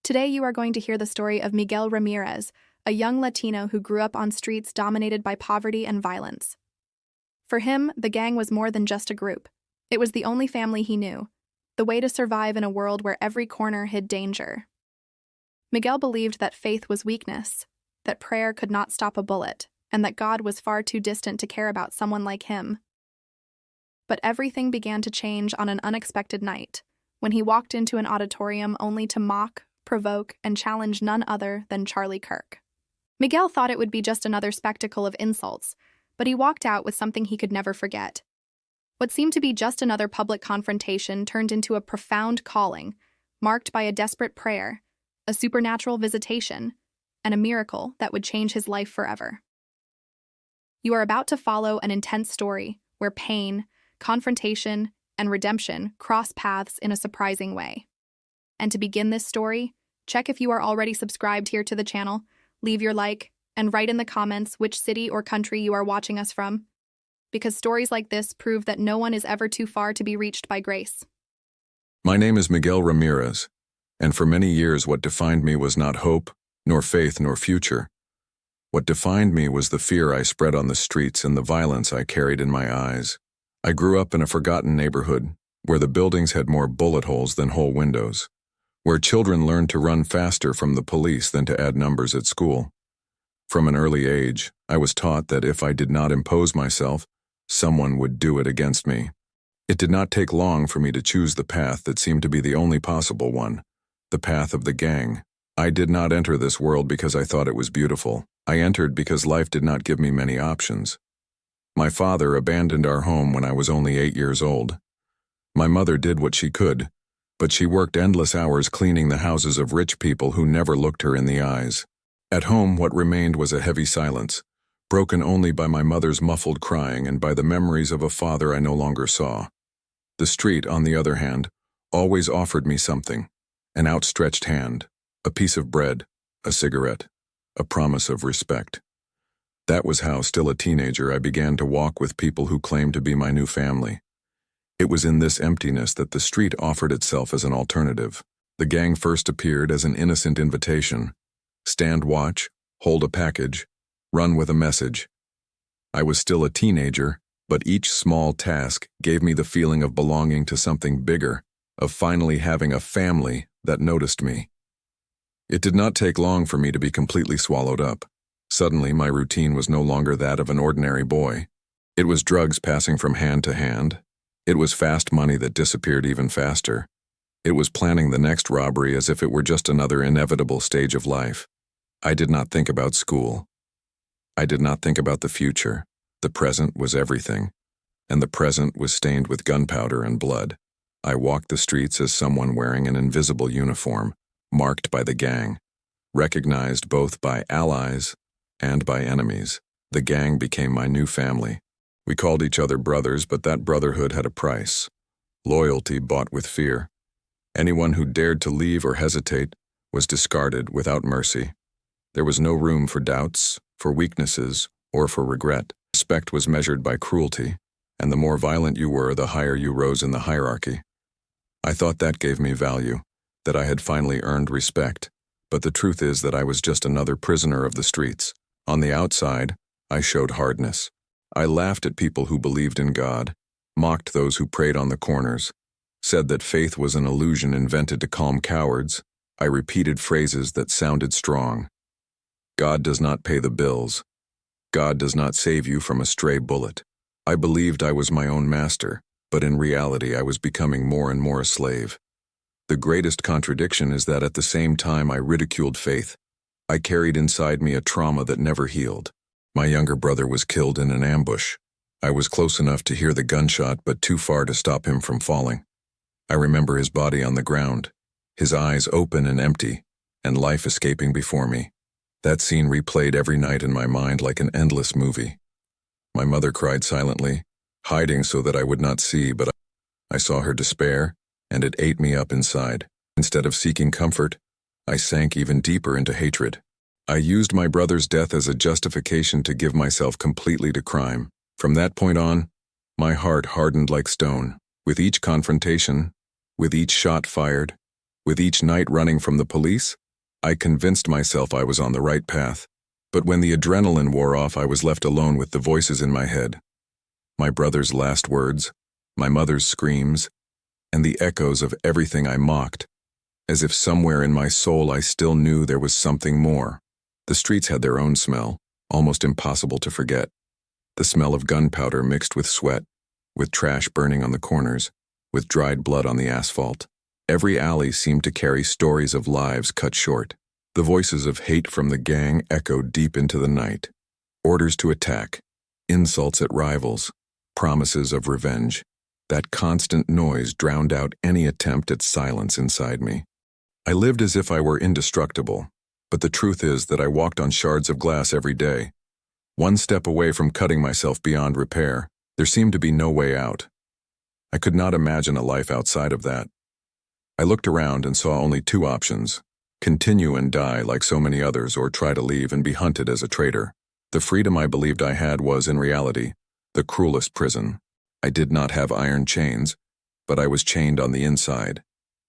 Today you are going to hear the story of Miguel Ramírez, a young Latino who grew up on streets dominated by poverty and violence. For him, the gang was more than just a group. It was the only family he knew, the way to survive in a world where every corner hid danger. Miguel believed that faith was weakness, that prayer could not stop a bullet, and that God was far too distant to care about someone like him. But everything began to change on an unexpected night, when he walked into an auditorium only to mock, provoke, and challenge none other than Charlie KIRK. Miguel thought it would be just another spectacle of insults, but he walked out with something he could never forget. What seemed to be just another public confrontation turned into a profound calling, marked by a desperate prayer, a supernatural visitation, and a miracle that would change his life forever. You are about to follow an intense story where pain, confrontation, and redemption cross paths in a surprising way. And to begin this story, check if you are already subscribed here to the channel, leave your like, and write in the comments which city or country you are watching us from, because stories like this prove that no one is ever too far to be reached by grace. My name is Miguel Ramírez, and for many years what defined me was not hope, nor faith, nor future. What defined me was the fear I spread on the streets and the violence I carried in my eyes. I grew up in a forgotten neighborhood, where the buildings had more bullet holes than whole windows, where children learned to run faster from the police than to add numbers at school. From an early age, I was taught that if I did not impose myself, someone would do it against me. It did not take long for me to choose the path that seemed to be the only possible one, the path of the gang. I did not enter this world because I thought it was beautiful. I entered because life did not give me many options. My father abandoned our home when I was only 8 years old. My mother did what she could, but she worked endless hours cleaning the houses of rich people who never looked her in the eyes. At home, what remained was a heavy silence, broken only by my mother's muffled crying and by the memories of a father I no longer saw. The street, on the other hand, always offered me something, an outstretched hand, a piece of bread, a cigarette, a promise of respect. That was how, still a teenager, I began to walk with people who claimed to be my new family. It was in this emptiness that the street offered itself as an alternative. The gang first appeared as an innocent invitation. Stand watch, hold a package, run with a message. I was still a teenager, but each small task gave me the feeling of belonging to something bigger, of finally having a family that noticed me. It did not take long for me to be completely swallowed up. Suddenly, my routine was no longer that of an ordinary boy. It was drugs passing from hand to hand. It was fast money that disappeared even faster. It was planning the next robbery as if it were just another inevitable stage of life. I did not think about school. I did not think about the future. The present was everything, and the present was stained with gunpowder and blood. I walked the streets as someone wearing an invisible uniform, marked by the gang, recognized both by allies and by enemies. The gang became my new family. We called each other brothers, but that brotherhood had a price. Loyalty bought with fear. Anyone who dared to leave or hesitate was discarded without mercy. There was no room for doubts, for weaknesses, or for regret. Respect was measured by cruelty, and the more violent you were, the higher you rose in the hierarchy. I thought that gave me value, that I had finally earned respect, but the truth is that I was just another prisoner of the streets. On the outside, I showed hardness. I laughed at people who believed in God, mocked those who prayed on the corners, said that faith was an illusion invented to calm cowards. I repeated phrases that sounded strong. God does not pay the bills. God does not save you from a stray bullet. I believed I was my own master, but in reality I was becoming more and more a slave. The greatest contradiction is that at the same time I ridiculed faith, I carried inside me a trauma that never healed. My younger brother was killed in an ambush. I was close enough to hear the gunshot, but too far to stop him from falling. I remember his body on the ground, his eyes open and empty, and life escaping before me. That scene replayed every night in my mind like an endless movie. My mother cried silently, hiding so that I would not see, but I saw her despair, and it ate me up inside. Instead of seeking comfort, I sank even deeper into hatred. I used my brother's death as a justification to give myself completely to crime. From that point on, my heart hardened like stone. With each confrontation, with each shot fired, With each night running from the police, I convinced myself I was on the right path. But when the adrenaline wore off, I was left alone with the voices in my head. My brother's last words, my mother's screams, and the echoes of everything I mocked, as if somewhere in my soul I still knew there was something more. The streets had their own smell, almost impossible to forget. The smell of gunpowder mixed with sweat, with trash burning on the corners, with dried blood on the asphalt. Every alley seemed to carry stories of lives cut short. The voices of hate from the gang echoed deep into the night. Orders to attack, insults at rivals, promises of revenge. That constant noise drowned out any attempt at silence inside me. I lived as if I were indestructible, but the truth is that I walked on shards of glass every day, one step away from cutting myself beyond repair. There seemed to be no way out. I could not imagine a life outside of that. I looked around and saw only two options: continue and die like so many others, or try to leave and be hunted as a traitor. The freedom I believed I had was, in reality, the cruelest prison. I did not have iron chains, but I was chained on the inside,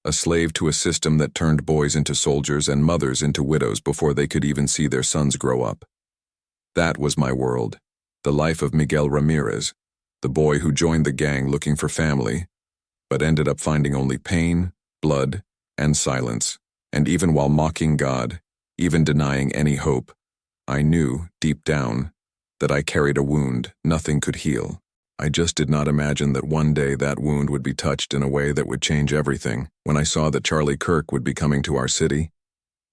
a slave to a system that turned boys into soldiers and mothers into widows before they could even see their sons grow up. That was my world, the life of Miguel Ramírez, the boy who joined the gang looking for family, but ended up finding only pain, blood, and silence. And even while mocking God, even denying any hope, I knew, deep down, that I carried a wound nothing could heal. I just did not imagine that one day that wound would be touched in a way that would change everything. When I saw that KIRK would be coming to our city,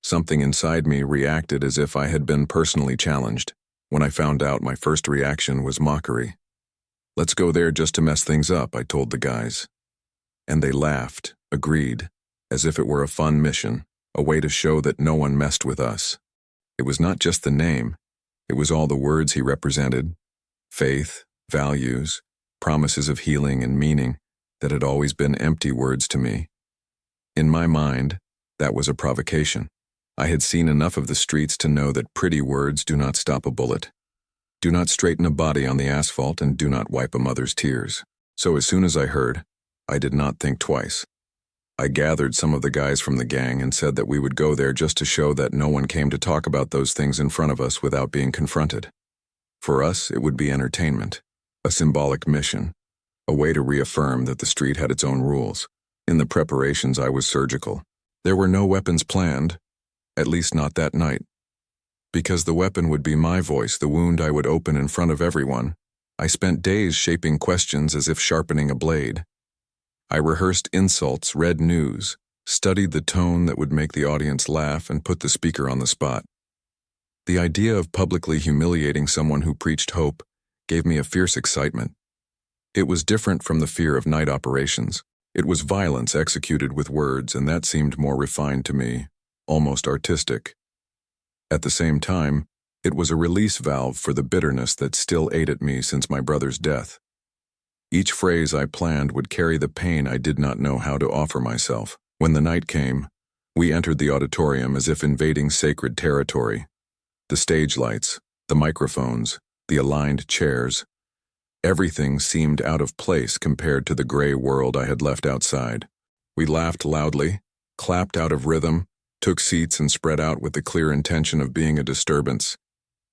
something inside me reacted as if I had been personally challenged. When I found out, my first reaction was mockery. "Let's go there just to mess things up," I told the guys. And they laughed, agreed, as if it were a fun mission, a way to show that no one messed with us. It was not just the name, it was all the words he represented: faith, values, promises of healing and meaning that had always been empty words to me. In my mind, that was a provocation. I had seen enough of the streets to know that pretty words do not stop a bullet, do not straighten a body on the asphalt, and do not wipe a mother's tears. So as soon as I heard, I did not think twice. I gathered some of the guys from the gang and said that we would go there just to show that no one came to talk about those things in front of us without being confronted. For us, it would be entertainment, a symbolic mission, a way to reaffirm that the street had its own rules. In the preparations, I was surgical. There were no weapons planned, at least not that night. Because the weapon would be my voice, the wound I would open in front of everyone, I spent days shaping questions as if sharpening a blade. I rehearsed insults, read news, studied the tone that would make the audience laugh, and put the speaker on the spot. The idea of publicly humiliating someone who preached hope gave me a fierce excitement. It was different from the fear of night operations. It was violence executed with words, and that seemed more refined to me, almost artistic. At the same time, it was a release valve for the bitterness that still ate at me since my brother's death. Each phrase I planned would carry the pain I did not know how to offer myself. When the night came, we entered the auditorium as if invading sacred territory. The stage lights, the microphones, the aligned chairs, everything seemed out of place compared to the gray world I had left outside. We laughed loudly, clapped out of rhythm, took seats and spread out with the clear intention of being a disturbance.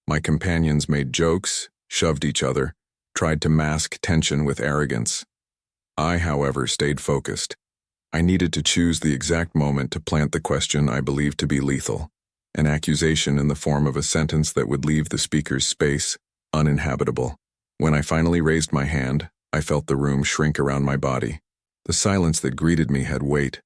My companions made jokes, shoved each other, tried to mask tension with arrogance. I, however, stayed focused. I needed to choose the exact moment to plant the question I believed to be lethal, an accusation in the form of a sentence that would leave the speaker's space uninhabitable. When I finally raised my hand, I felt the room shrink around my body. The silence that greeted me had weight.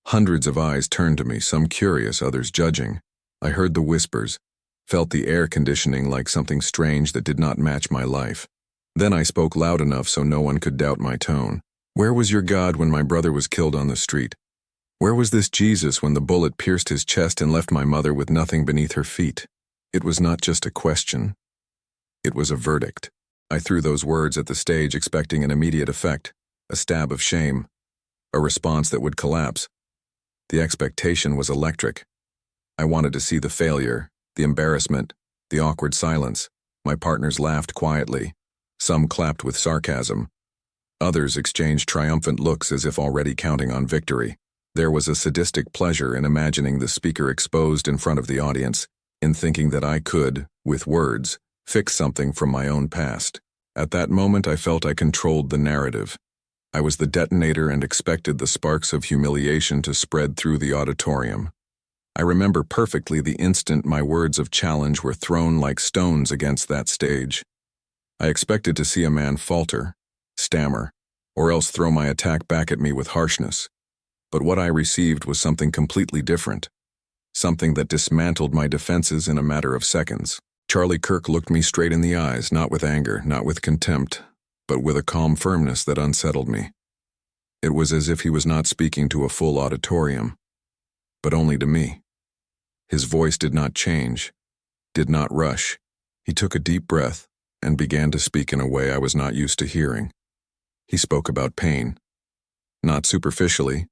Hundreds of eyes turned to me, some curious, others judging. I heard the whispers, felt the air conditioning like something strange that did not match my life. Then I spoke loud enough so no one could doubt my tone. "Where was your God when my brother was killed on the street? Where was this Jesus when the bullet pierced his chest and left my mother with nothing beneath her feet?" It was not just a question. It was a verdict. I threw those words at the stage expecting an immediate effect, a stab of shame, a response that would collapse. The expectation was electric. I wanted to see the failure, the embarrassment, the awkward silence. My partners laughed quietly. Some clapped with sarcasm. Others exchanged triumphant looks as if already counting on victory. There was a sadistic pleasure in imagining the speaker exposed in front of the audience, in thinking that I could, with words, fix something from my own past. At that moment I felt I controlled the narrative. I was the detonator and expected the sparks of humiliation to spread through the auditorium. I remember perfectly the instant my words of challenge were thrown like stones against that stage. I expected to see a man falter, stammer, or else throw my attack back at me with harshness. But what I received was something completely different. Something that dismantled my defenses in a matter of seconds. Charlie Kirk looked me straight in the eyes, not with anger, not with contempt, but with a calm firmness that unsettled me. It was as if he was not speaking to a full auditorium, but only to me. His voice did not change, did not rush. He took a deep breath and began to speak in a way I was not used to hearing. He spoke about pain, not superficially,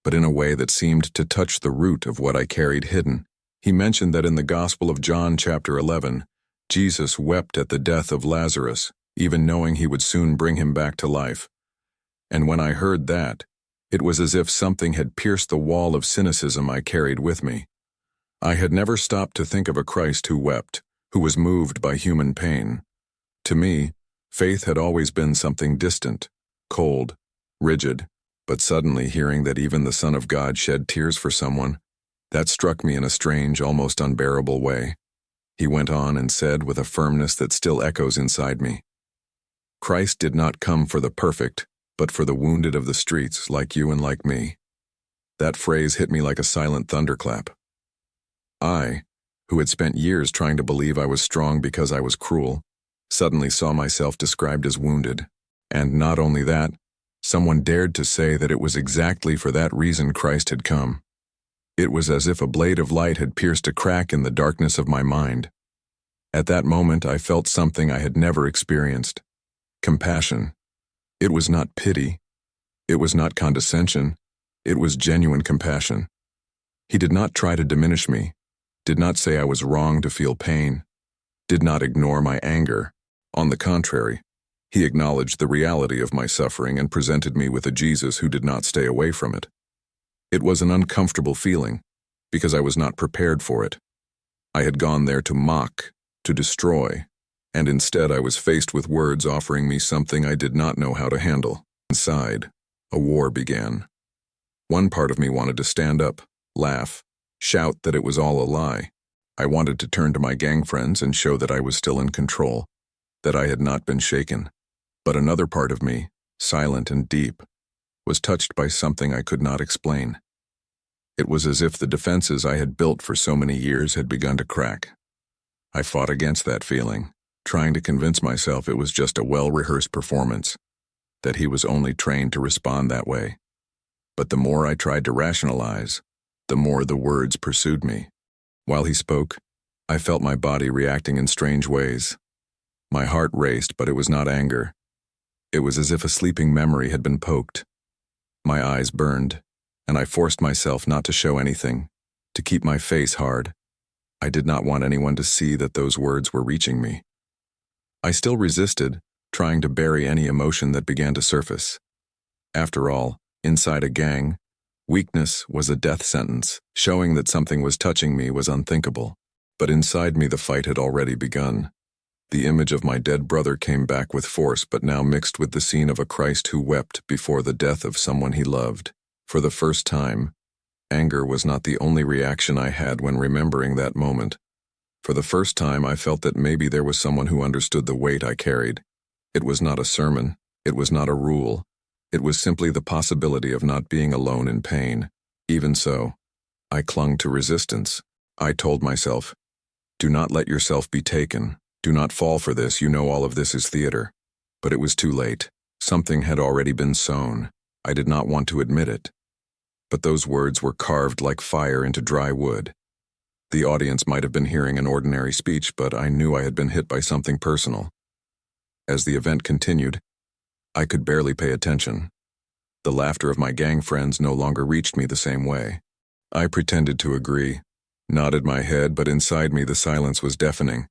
but in a way that seemed to touch the root of what I carried hidden. He mentioned that in the Gospel of John chapter 11, Jesus wept at the death of Lazarus, even knowing he would soon bring him back to life. And when I heard that, it was as if something had pierced the wall of cynicism I carried with me. I had never stopped to think of a Christ who wept, who was moved by human pain. To me, faith had always been something distant, cold, rigid, but suddenly hearing that even the Son of God shed tears for someone, that struck me in a strange, almost unbearable way. He went on and said with a firmness that still echoes inside me, Christ did not come for the perfect, but for the wounded of the streets, like you and like me. That phrase hit me like a silent thunderclap. I, who had spent years trying to believe I was strong because I was cruel, suddenly saw myself described as wounded. And not only that, someone dared to say that it was exactly for that reason Christ had come. It was as if a blade of light had pierced a crack in the darkness of my mind. At that moment I felt something I had never experienced. Compassion. It was not pity. It was not condescension. It was genuine compassion. He did not try to diminish me, did not say I was wrong to feel pain, did not ignore my anger. On the contrary, he acknowledged the reality of my suffering and presented me with a Jesus who did not stay away from it. It was an uncomfortable feeling, because I was not prepared for it. I had gone there to mock, to destroy, and instead I was faced with words offering me something I did not know how to handle. Inside, a war began. One part of me wanted to stand up, laugh, shout that it was all a lie. I wanted to turn to my gang friends and show that I was still in control, that I had not been shaken. But another part of me, silent and deep, was touched by something I could not explain. It was as if the defenses I had built for so many years had begun to crack. I fought against that feeling, trying to convince myself it was just a well-rehearsed performance, that he was only trained to respond that way. But the more I tried to rationalize, the more the words pursued me. While he spoke, I felt my body reacting in strange ways. My heart raced, but it was not anger. It was as if a sleeping memory had been poked. My eyes burned, and I forced myself not to show anything, to keep my face hard. I did not want anyone to see that those words were reaching me. I still resisted, trying to bury any emotion that began to surface. After all, inside a gang, weakness was a death sentence. Showing that something was touching me was unthinkable. But inside me the fight had already begun. The image of my dead brother came back with force, but now mixed with the scene of a Christ who wept before the death of someone he loved. For the first time, anger was not the only reaction I had when remembering that moment. For the first time, I felt that maybe there was someone who understood the weight I carried. It was not a sermon. It was not a rule. It was simply the possibility of not being alone in pain. Even so, I clung to resistance. I told myself, do not let yourself be taken. Do not fall for this. You know all of this is theater. But it was too late. Something had already been sown. I did not want to admit it. But those words were carved like fire into dry wood. The audience might have been hearing an ordinary speech, but I knew I had been hit by something personal. As the event continued, I could barely pay attention. The laughter of my gang friends no longer reached me the same way. I pretended to agree, nodded my head, but inside me the silence was deafening.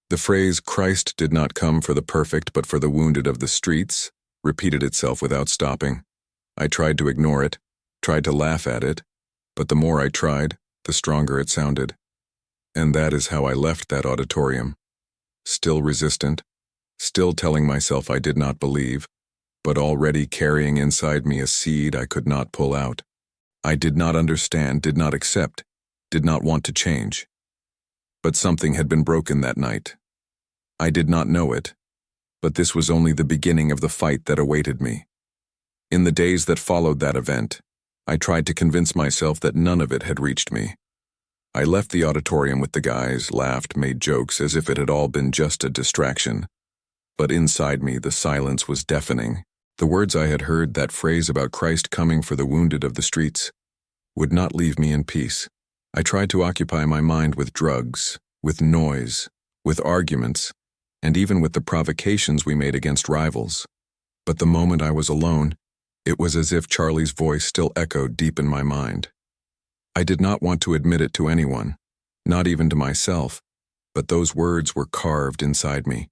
The phrase, Christ did not come for the perfect but for the wounded of the streets, repeated itself without stopping. I tried to ignore it, tried to laugh at it, but the more I tried, the stronger it sounded. And that is how I left that auditorium. Still resistant, still telling myself I did not believe, but already carrying inside me a seed I could not pull out. I did not understand, did not accept, did not want to change. But something had been broken that night. I did not know it, but this was only the beginning of the fight that awaited me. In the days that followed that event, I tried to convince myself that none of it had reached me. I left the auditorium with the guys, laughed, made jokes as if it had all been just a distraction. But inside me, the silence was deafening. The words I had heard, that phrase about Christ coming for the wounded of the streets, would not leave me in peace. I tried to occupy my mind with drugs, with noise, with arguments, and even with the provocations we made against rivals. But the moment I was alone, it was as if Charlie's voice still echoed deep in my mind. I did not want to admit it to anyone, not even to myself, but those words were carved inside me.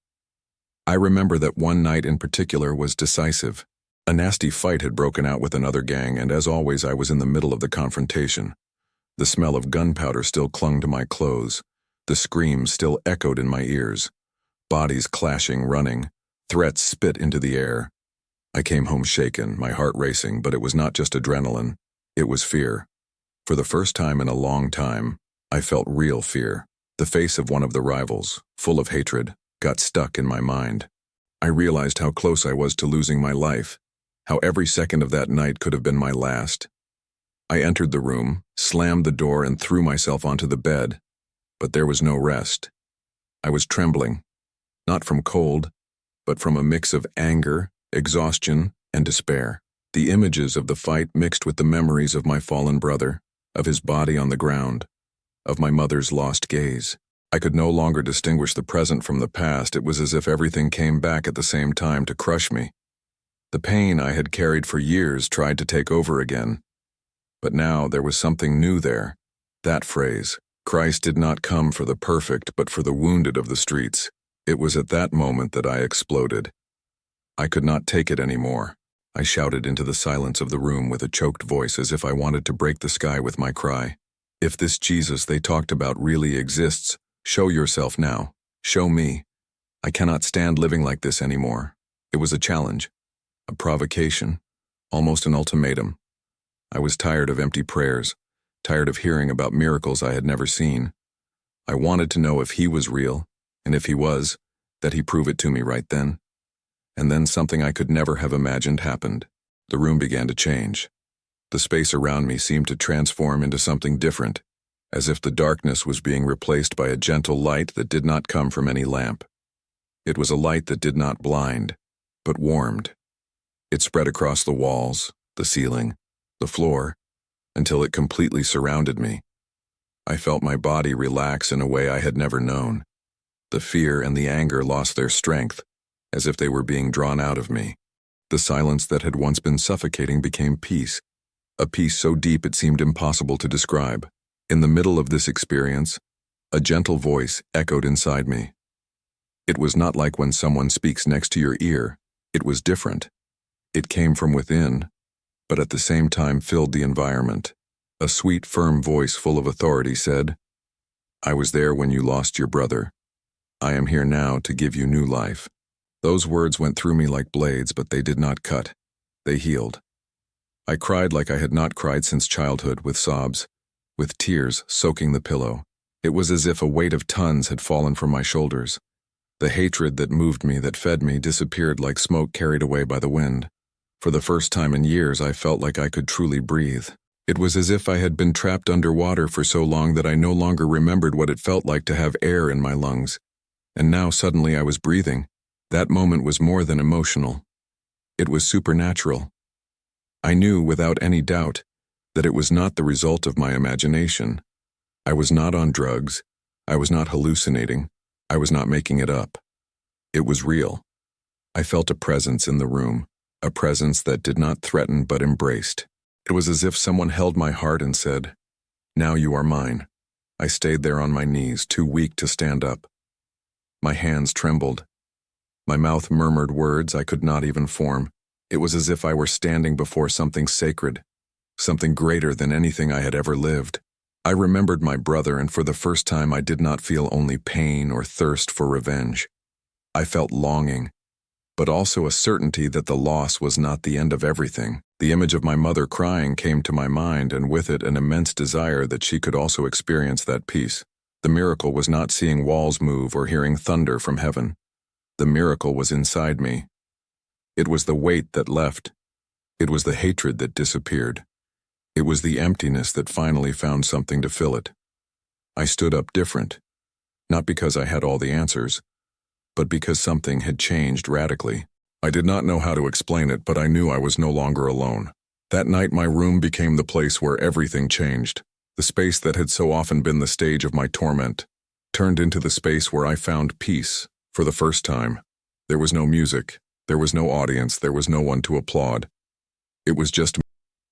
I remember that one night in particular was decisive. A nasty fight had broken out with another gang, and as always I was in the middle of the confrontation. The smell of gunpowder still clung to my clothes. The screams still echoed in my ears. Bodies clashing, running, threats spit into the air. I came home shaken, my heart racing, but it was not just adrenaline. It was fear. For the first time in a long time, I felt real fear. The face of one of the rivals, full of hatred, got stuck in my mind. I realized how close I was to losing my life, how every second of that night could have been my last. I entered the room, slammed the door, and threw myself onto the bed, but there was no rest. I was trembling, not from cold, but from a mix of anger, exhaustion, and despair. The images of the fight mixed with the memories of my fallen brother, of his body on the ground, of my mother's lost gaze. I could no longer distinguish the present from the past. It was as if everything came back at the same time to crush me. The pain I had carried for years tried to take over again. But now there was something new there. That phrase, Christ did not come for the perfect, but for the wounded of the streets. It was at that moment that I exploded. I could not take it anymore. I shouted into the silence of the room with a choked voice as if I wanted to break the sky with my cry. If this Jesus they talked about really exists, show yourself now. Show me. I cannot stand living like this anymore. It was a challenge, a provocation, almost an ultimatum. I was tired of empty prayers, tired of hearing about miracles I had never seen. I wanted to know if he was real, and if he was, that he prove it to me right then. And then something I could never have imagined happened. The room began to change. The space around me seemed to transform into something different, as if the darkness was being replaced by a gentle light that did not come from any lamp. It was a light that did not blind, but warmed. It spread across the walls, the ceiling, the floor, until it completely surrounded me. I felt my body relax in a way I had never known. The fear and the anger lost their strength, as if they were being drawn out of me. The silence that had once been suffocating became peace, a peace so deep it seemed impossible to describe. In the middle of this experience, a gentle voice echoed inside me. It was not like when someone speaks next to your ear. It was different. It came from within, but at the same time filled the environment. A sweet, firm voice full of authority said, "I was there when you lost your brother. I am here now to give you new life." Those words went through me like blades, but they did not cut. They healed. I cried like I had not cried since childhood, with sobs, with tears soaking the pillow. It was as if a weight of tons had fallen from my shoulders. The hatred that moved me, that fed me, disappeared like smoke carried away by the wind. For the first time in years, I felt like I could truly breathe. It was as if I had been trapped underwater for so long that I no longer remembered what it felt like to have air in my lungs. And now suddenly I was breathing. That moment was more than emotional. It was supernatural. I knew without any doubt that it was not the result of my imagination. I was not on drugs. I was not hallucinating. I was not making it up. It was real. I felt a presence in the room, a presence that did not threaten but embraced. It was as if someone held my heart and said, "Now you are mine." I stayed there on my knees, too weak to stand up. My hands trembled. My mouth murmured words I could not even form. It was as if I were standing before something sacred, something greater than anything I had ever lived. I remembered my brother, and for the first time I did not feel only pain or thirst for revenge. I felt longing, but also a certainty that the loss was not the end of everything. The image of my mother crying came to my mind, and with it an immense desire that she could also experience that peace. The miracle was not seeing walls move or hearing thunder from heaven. The miracle was inside me. It was the weight that left. It was the hatred that disappeared. It was the emptiness that finally found something to fill it. I stood up different, not because I had all the answers, but because something had changed radically. I did not know how to explain it, but I knew I was no longer alone. That night my room became the place where everything changed. The space that had so often been the stage of my torment turned into the space where I found peace for the first time. There was no music, there was no audience, there was no one to applaud. It was just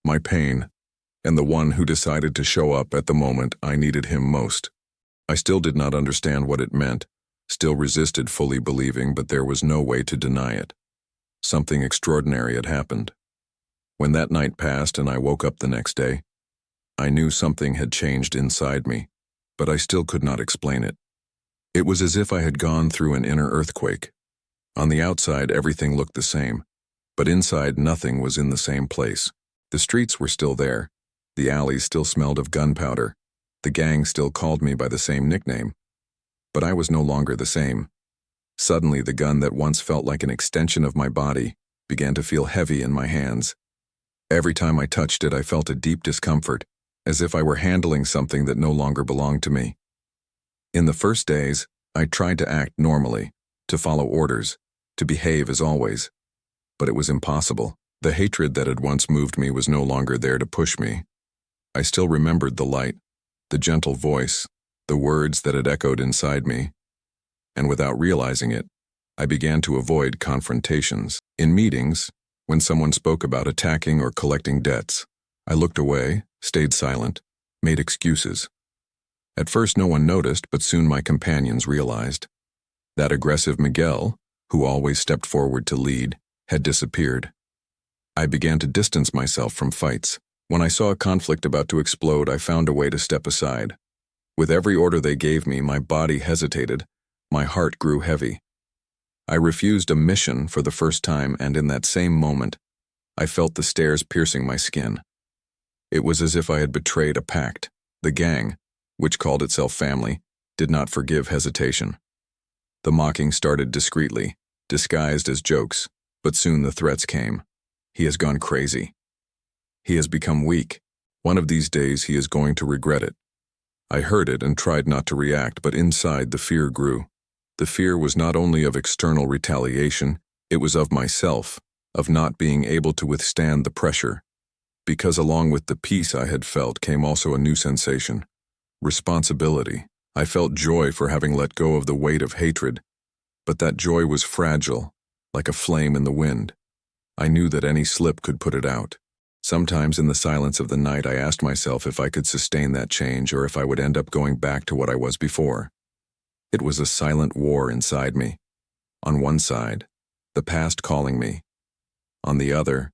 my pain, and the one who decided to show up at the moment I needed him most. I still did not understand what it meant, still resisted fully believing, but there was no way to deny it. Something extraordinary had happened. When that night passed and I woke up the next day, I knew something had changed inside me, but I still could not explain it. It was as if I had gone through an inner earthquake. On the outside, everything looked the same, but inside nothing was in the same place. The streets were still there. The alleys still smelled of gunpowder. The gang still called me by the same nickname. But I was no longer the same. Suddenly, the gun that once felt like an extension of my body began to feel heavy in my hands. Every time I touched it, I felt a deep discomfort, as if I were handling something that no longer belonged to me. In the first days, I tried to act normally, to follow orders, to behave as always. But it was impossible. The hatred that had once moved me was no longer there to push me. I still remembered the light, the gentle voice, the words that had echoed inside me. And without realizing it, I began to avoid confrontations. In meetings, when someone spoke about attacking or collecting debts, I looked away, stayed silent, made excuses. At first no one noticed, but soon my companions realized. That aggressive Miguel, who always stepped forward to lead, had disappeared. I began to distance myself from fights. When I saw a conflict about to explode, I found a way to step aside. With every order they gave me, my body hesitated, my heart grew heavy. I refused a mission for the first time, and in that same moment, I felt the stares piercing my skin. It was as if I had betrayed a pact. The gang, which called itself family, did not forgive hesitation. The mocking started discreetly, disguised as jokes, but soon the threats came. He has gone crazy. He has become weak. One of these days he is going to regret it. I heard it and tried not to react, but inside the fear grew. The fear was not only of external retaliation, it was of myself, of not being able to withstand the pressure. Because along with the peace I had felt came also a new sensation. Responsibility. I felt joy for having let go of the weight of hatred, but that joy was fragile, like a flame in the wind. I knew that any slip could put it out. Sometimes in the silence of the night I asked myself if I could sustain that change or if I would end up going back to what I was before. It was a silent war inside me. On one side, the past calling me. On the other,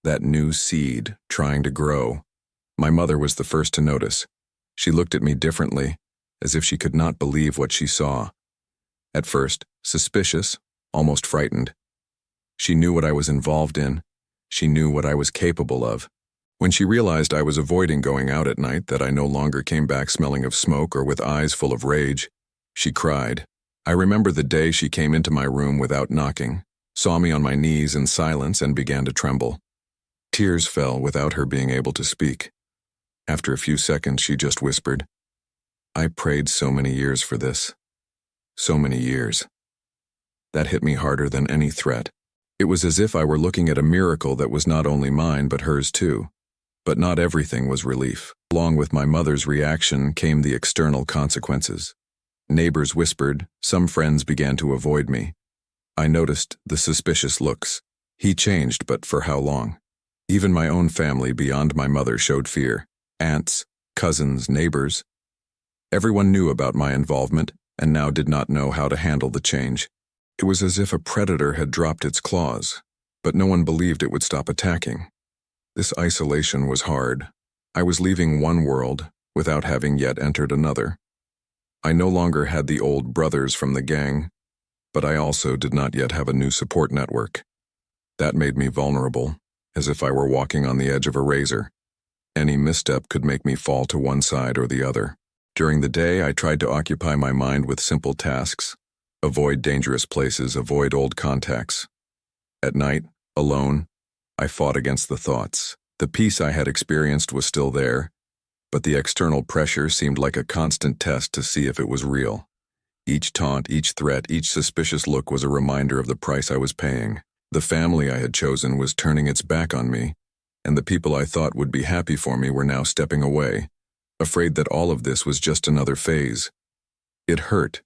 that new seed trying to grow. My mother was the first to notice. She looked at me differently, as if she could not believe what she saw. At first, suspicious, almost frightened. She knew what I was involved in. She knew what I was capable of. When she realized I was avoiding going out at night, that I no longer came back smelling of smoke or with eyes full of rage, she cried. I remember the day she came into my room without knocking, saw me on my knees in silence, and began to tremble. Tears fell without her being able to speak. After a few seconds, she just whispered, "I prayed so many years for this. So many years." That hit me harder than any threat. It was as if I were looking at a miracle that was not only mine but hers too. But not everything was relief. Along with my mother's reaction came the external consequences. Neighbors whispered, some friends began to avoid me. I noticed the suspicious looks. He changed, but for how long? Even my own family beyond my mother showed fear. Aunts, cousins, neighbors. Everyone knew about my involvement and now did not know how to handle the change. It was as if a predator had dropped its claws, but no one believed it would stop attacking. This isolation was hard. I was leaving one world without having yet entered another. I no longer had the old brothers from the gang, but I also did not yet have a new support network. That made me vulnerable, as if I were walking on the edge of a razor. Any misstep could make me fall to one side or the other. During the day, I tried to occupy my mind with simple tasks, avoid dangerous places, avoid old contacts. At night, alone, I fought against the thoughts. The peace I had experienced was still there, but the external pressure seemed like a constant test to see if it was real. Each taunt, each threat, each suspicious look was a reminder of the price I was paying. The family I had chosen was turning its back on me, and the people I thought would be happy for me were now stepping away, afraid that all of this was just another phase. It hurt,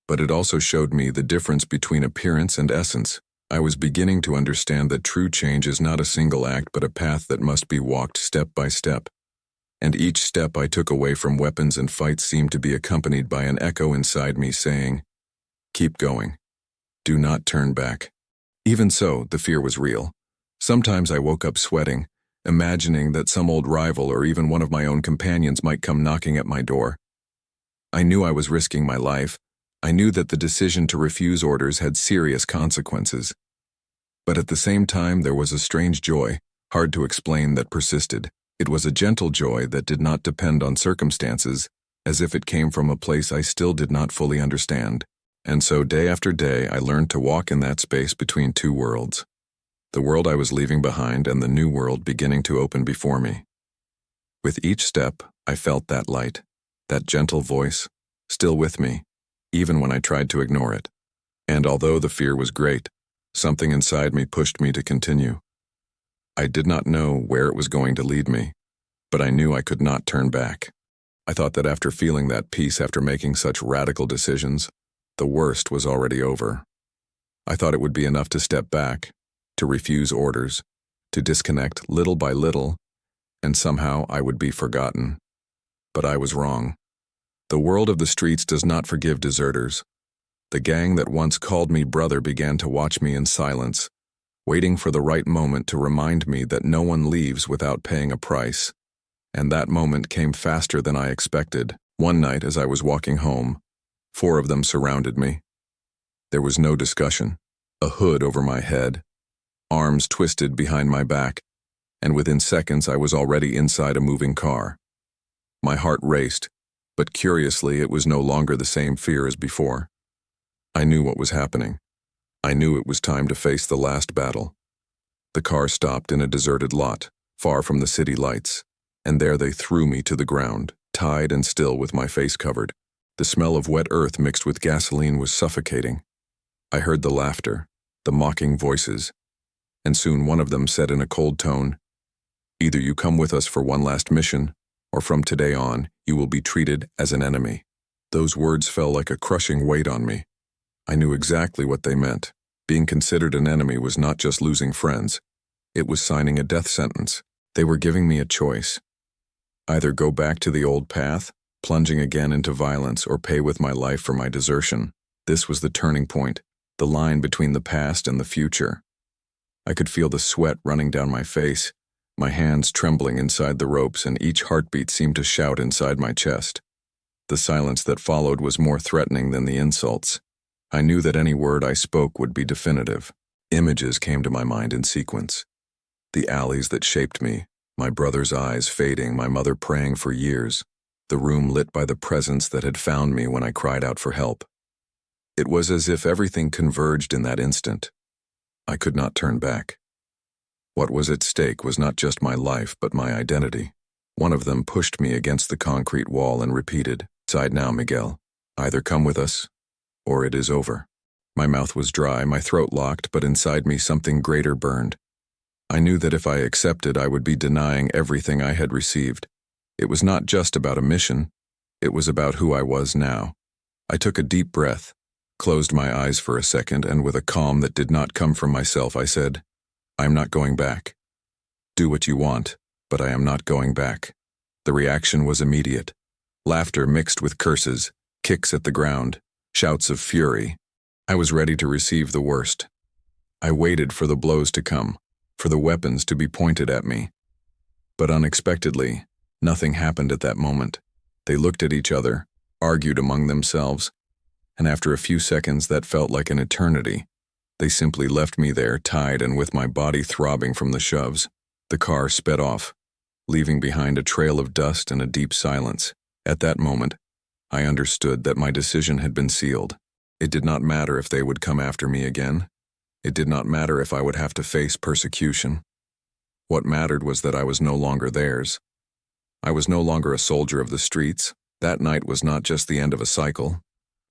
but it also showed me the difference between appearance and essence. I was beginning to understand that true change is not a single act but a path that must be walked step by step. And each step I took away from weapons and fights seemed to be accompanied by an echo inside me saying, "Keep going. Do not turn back." Even so, the fear was real. Sometimes I woke up sweating, imagining that some old rival or even one of my own companions might come knocking at my door. I knew I was risking my life. I knew that the decision to refuse orders had serious consequences. But at the same time, there was a strange joy, hard to explain, that persisted. It was a gentle joy that did not depend on circumstances, as if it came from a place I still did not fully understand. And so day after day, I learned to walk in that space between two worlds. The world I was leaving behind and the new world beginning to open before me. With each step, I felt that light, that gentle voice, still with me, even when I tried to ignore it. And although the fear was great, something inside me pushed me to continue. I did not know where it was going to lead me, but I knew I could not turn back. I thought that after feeling that peace after making such radical decisions, the worst was already over. I thought it would be enough to step back, to refuse orders, to disconnect little by little, and somehow I would be forgotten. But I was wrong. The world of the streets does not forgive deserters. The gang that once called me brother began to watch me in silence, waiting for the right moment to remind me that no one leaves without paying a price. And that moment came faster than I expected. One night, as I was walking home, 4 of them surrounded me. There was no discussion. A hood over my head, arms twisted behind my back, and within seconds I was already inside a moving car. My heart raced, but curiously it was no longer the same fear as before. I knew what was happening. I knew it was time to face the last battle. The car stopped in a deserted lot, far from the city lights, and there they threw me to the ground, tied and still with my face covered. The smell of wet earth mixed with gasoline was suffocating. I heard the laughter, the mocking voices, and soon one of them said in a cold tone, "Either you come with us for one last mission, or from today on, you will be treated as an enemy." Those words fell like a crushing weight on me. I knew exactly what they meant. Being considered an enemy was not just losing friends. It was signing a death sentence. They were giving me a choice. Either go back to the old path, plunging again into violence, or pay with my life for my desertion. This was the turning point, the line between the past and the future. I could feel the sweat running down my face, my hands trembling inside the ropes, and each heartbeat seemed to shout inside my chest. The silence that followed was more threatening than the insults. I knew that any word I spoke would be definitive. Images came to my mind in sequence. The alleys that shaped me, my brother's eyes fading, my mother praying for years, the room lit by the presence that had found me when I cried out for help. It was as if everything converged in that instant. I could not turn back. What was at stake was not just my life, but my identity. One of them pushed me against the concrete wall and repeated, "Decide now, Miguel. Either come with us, or it is over." My mouth was dry, my throat locked, but inside me something greater burned. I knew that if I accepted, I would be denying everything I had received. It was not just about a mission. It was about who I was now. I took a deep breath, closed my eyes for a second, and with a calm that did not come from myself, I said, "I am not going back. Do what you want, but I am not going back." The reaction was immediate. Laughter mixed with curses, kicks at the ground, shouts of fury. I was ready to receive the worst. I waited for the blows to come, for the weapons to be pointed at me. But unexpectedly, nothing happened at that moment. They looked at each other, argued among themselves, and after a few seconds that felt like an eternity, they simply left me there, tied and with my body throbbing from the shoves. The car sped off, leaving behind a trail of dust and a deep silence. At that moment, I understood that my decision had been sealed. It did not matter if they would come after me again. It did not matter if I would have to face persecution. What mattered was that I was no longer theirs. I was no longer a soldier of the streets. That night was not just the end of a cycle.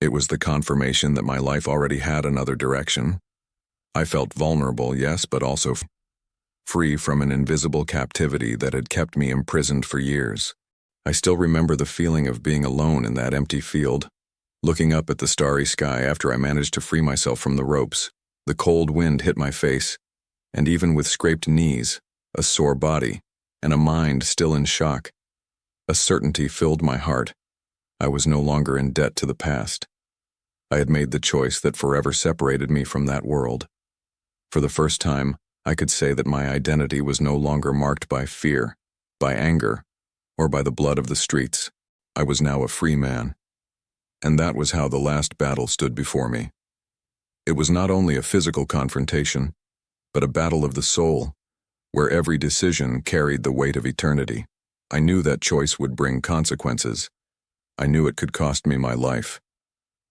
It was the confirmation that my life already had another direction. I felt vulnerable, yes, but also free from an invisible captivity that had kept me imprisoned for years. I still remember the feeling of being alone in that empty field, looking up at the starry sky after I managed to free myself from the ropes. The cold wind hit my face, and even with scraped knees, a sore body, and a mind still in shock, a certainty filled my heart. I was no longer in debt to the past. I had made the choice that forever separated me from that world. For the first time, I could say that my identity was no longer marked by fear, by anger, or by the blood of the streets. I was now a free man. And that was how the last battle stood before me. It was not only a physical confrontation, but a battle of the soul, where every decision carried the weight of eternity. I knew that choice would bring consequences. I knew it could cost me my life.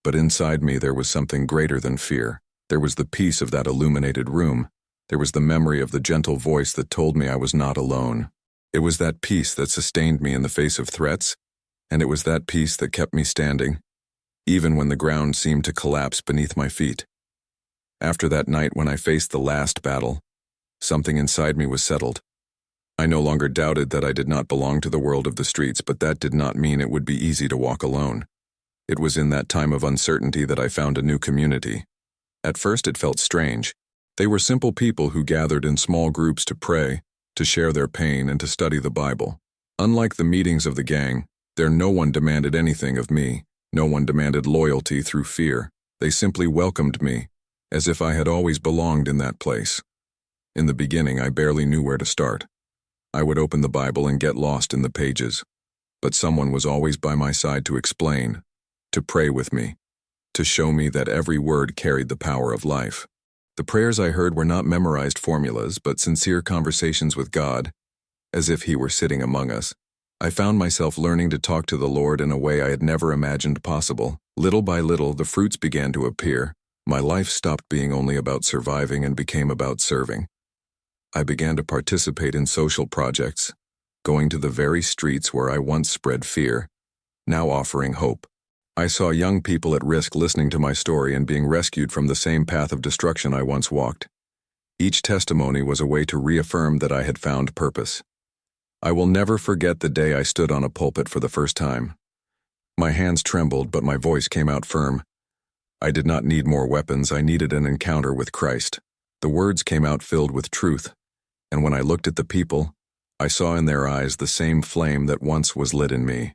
But inside me there was something greater than fear. There was the peace of that illuminated room. There was the memory of the gentle voice that told me I was not alone. It was that peace that sustained me in the face of threats, and it was that peace that kept me standing, even when the ground seemed to collapse beneath my feet. After that night when I faced the last battle, something inside me was settled. I no longer doubted that I did not belong to the world of the streets, but that did not mean it would be easy to walk alone. It was in that time of uncertainty that I found a new community. At first it felt strange. They were simple people who gathered in small groups to pray, to share their pain, and to study the Bible. Unlike the meetings of the gang, there no one demanded anything of me. No one demanded loyalty through fear. They simply welcomed me, as if I had always belonged in that place. In the beginning, I barely knew where to start. I would open the Bible and get lost in the pages, but someone was always by my side to explain, to pray with me, to show me that every word carried the power of life. The prayers I heard were not memorized formulas, but sincere conversations with God, as if He were sitting among us. I found myself learning to talk to the Lord in a way I had never imagined possible. Little by little, the fruits began to appear. My life stopped being only about surviving and became about serving. I began to participate in social projects, going to the very streets where I once spread fear, now offering hope. I saw young people at risk listening to my story and being rescued from the same path of destruction I once walked. Each testimony was a way to reaffirm that I had found purpose. I will never forget the day I stood on a pulpit for the first time. My hands trembled, but my voice came out firm. I did not need more weapons, I needed an encounter with Christ. The words came out filled with truth, and when I looked at the people, I saw in their eyes the same flame that once was lit in me.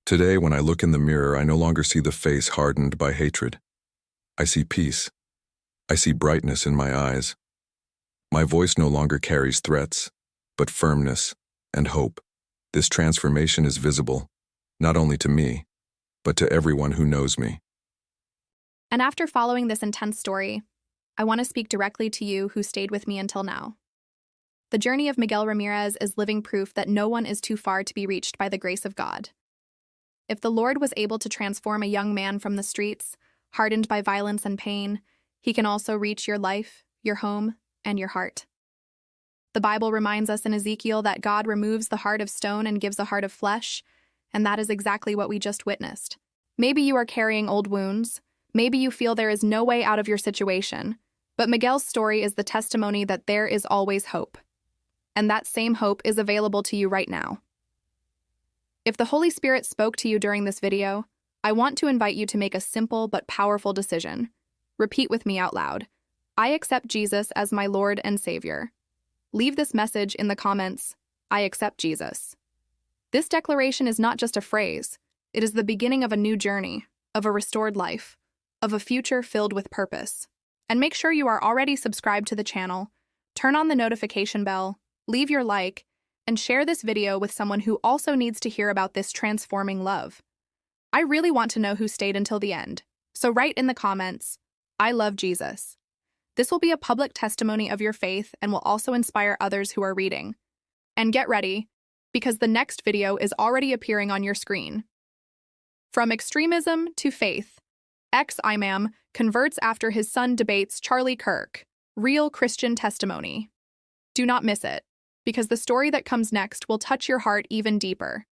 Today, when I look in the mirror, I no longer see the face hardened by hatred. I see peace. I see brightness in my eyes. My voice no longer carries threats, but firmness and hope. This transformation is visible, not only to me, but to everyone who knows me. And after following this intense story, I want to speak directly to you who stayed with me until now. The journey of Miguel Ramírez is living proof that no one is too far to be reached by the grace of God. If the Lord was able to transform a young man from the streets, hardened by violence and pain, He can also reach your life, your home, and your heart. The Bible reminds us in Ezekiel that God removes the heart of stone and gives a heart of flesh, and that is exactly what we just witnessed. Maybe you are carrying old wounds. Maybe you feel there is no way out of your situation, but Miguel's story is the testimony that there is always hope. And that same hope is available to you right now. If the Holy Spirit spoke to you during this video, I want to invite you to make a simple but powerful decision. Repeat with me out loud. I accept Jesus as my Lord and Savior. Leave this message in the comments. I accept Jesus. This declaration is not just a phrase. It is the beginning of a new journey, of a restored life, of a future filled with purpose. And make sure you are already subscribed to the channel, turn on the notification bell, leave your like, and share this video with someone who also needs to hear about this transforming love. I really want to know who stayed until the end, so write in the comments, "I love Jesus." This will be a public testimony of your faith and will also inspire others who are reading. And get ready, because the next video is already appearing on your screen. From extremism to faith, ex-imam converts after his son debates Charlie Kirk. Real Christian testimony. Do not miss it, because the story that comes next will touch your heart even deeper.